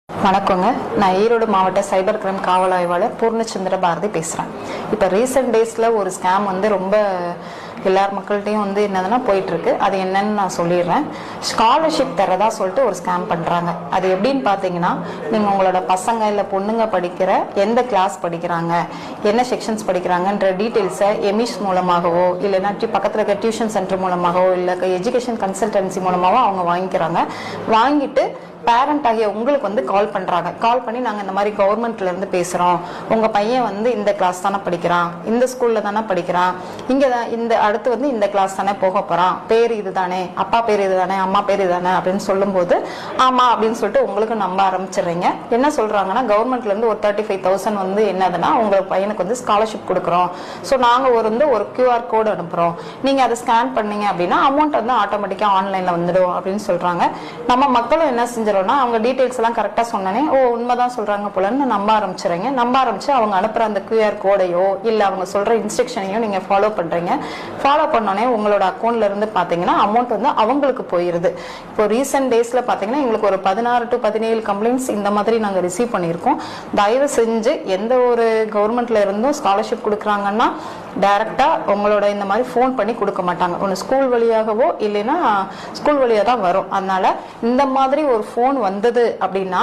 வணக்கங்க. நான் ஈரோடு மாவட்ட சைபர் கிரைம் காவல் ஆய்வாளர் பூர்ணச்சந்திர பாரதி பேசுகிறேன். இப்போ ரீசெண்ட் டேஸில் ஒரு ஸ்கேம் ரொம்ப எல்லார் மக்கள்கிட்டையும் என்னதுன்னா போயிட்டுருக்கு. அது என்னன்னு நான் சொல்லிடுறேன். ஸ்காலர்ஷிப் தரதா சொல்லிட்டு ஒரு ஸ்கேம் பண்ணுறாங்க. அது எப்படின்னு பார்த்தீங்கன்னா, நீங்கள் உங்களோட பசங்க இல்லை பொண்ணுங்க படிக்கிற எந்த கிளாஸ் படிக்கிறாங்க, என்ன செக்ஷன்ஸ் படிக்கிறாங்கன்ற டீட்டெயில்ஸை எமிஸ் மூலமாகவோ இல்லைன்னா பக்கத்தில் இருக்க டியூஷன் சென்டர் மூலமாகவோ இல்லை எஜுகேஷன் கன்சல்டன்சி மூலமாகவோ அவங்க வாங்கிக்கிறாங்க. வாங்கிட்டு பேரண்ட் ஆகிய உங்களுக்கு கால் பண்ணுறாங்க. கால் பண்ணி நாங்கள் இந்த மாதிரி கவர்மெண்ட்லேருந்து பேசுகிறோம், உங்கள் பையன் இந்த கிளாஸ் தானே படிக்கிறான், இந்த ஸ்கூலில் தானே படிக்கிறான், இங்கே தான் அடுத்து இந்த கிளாஸ் தானே போக போகிறான், பேர் இது தானே, அப்பா பேர் இது தானே, அம்மா பேர் இது தானே அப்படின்னு சொல்லும்போது ஆமாம் அப்படின்னு சொல்லிட்டு உங்களுக்கு நம்ப ஆரம்பிச்சிடுறீங்க. என்ன சொல்கிறாங்கன்னா, கவர்மெண்ட்லேருந்து ஒரு 35,000 என்னதுன்னா உங்கள் பையனுக்கு ஸ்காலர்ஷிப் கொடுக்குறோம். ஸோ நாங்கள் ஒரு QR கோடு அனுப்புகிறோம், நீங்கள் அதை ஸ்கேன் பண்ணீங்க அப்படின்னா அமௌண்ட் ஆட்டோமேட்டிக்காக ஆன்லைனில் வந்துடும் அப்படின்னு சொல்கிறாங்க. நம்ம மக்களும் என்ன செஞ்ச அவங்க டீடைல்ஸ் எல்லாம் கரெக்டா சொன்னனே, ஓ உண்மைதான் சொல்றாங்க போலன்னு நம்ப ஆரம்பிச்சுறீங்க. நம்ப ஆரம்பிச்சு அவங்க அனுப்புற அந்த QR கோடையோ இல்ல அவங்க சொல்ற இன்ஸ்ட்ரக்ஷனையோ நீங்க ஃபாலோ பண்றீங்க. ஃபாலோ பண்ணோடனே உங்களோட அக்கௌண்ட்ல இருந்து பாத்தீங்கன்னா அமௌண்ட் அவங்களுக்கு போயிருது. இப்போ ரீசெண்ட் டேஸ்ல பாத்தீங்கன்னா எங்களுக்கு ஒரு 16 to 17 கம்ப்ளைண்ட்ஸ் இந்த மாதிரி நாங்க ரிசீவ் பண்ணியிருக்கோம். தயவு செஞ்சு எந்த ஒரு கவர்மெண்ட்ல இருந்தும் ஸ்காலர்ஷிப் கொடுக்குறாங்கன்னா டைரக்டா உங்களோட இந்த மாதிரி ஃபோன் பண்ணி கொடுக்க மாட்டாங்க. ஒன்று ஸ்கூல் வழியாகவோ இல்லைன்னா ஸ்கூல் வழியாக தான் வரும். அதனால இந்த மாதிரி ஒரு ஃபோன் வந்தது அப்படின்னா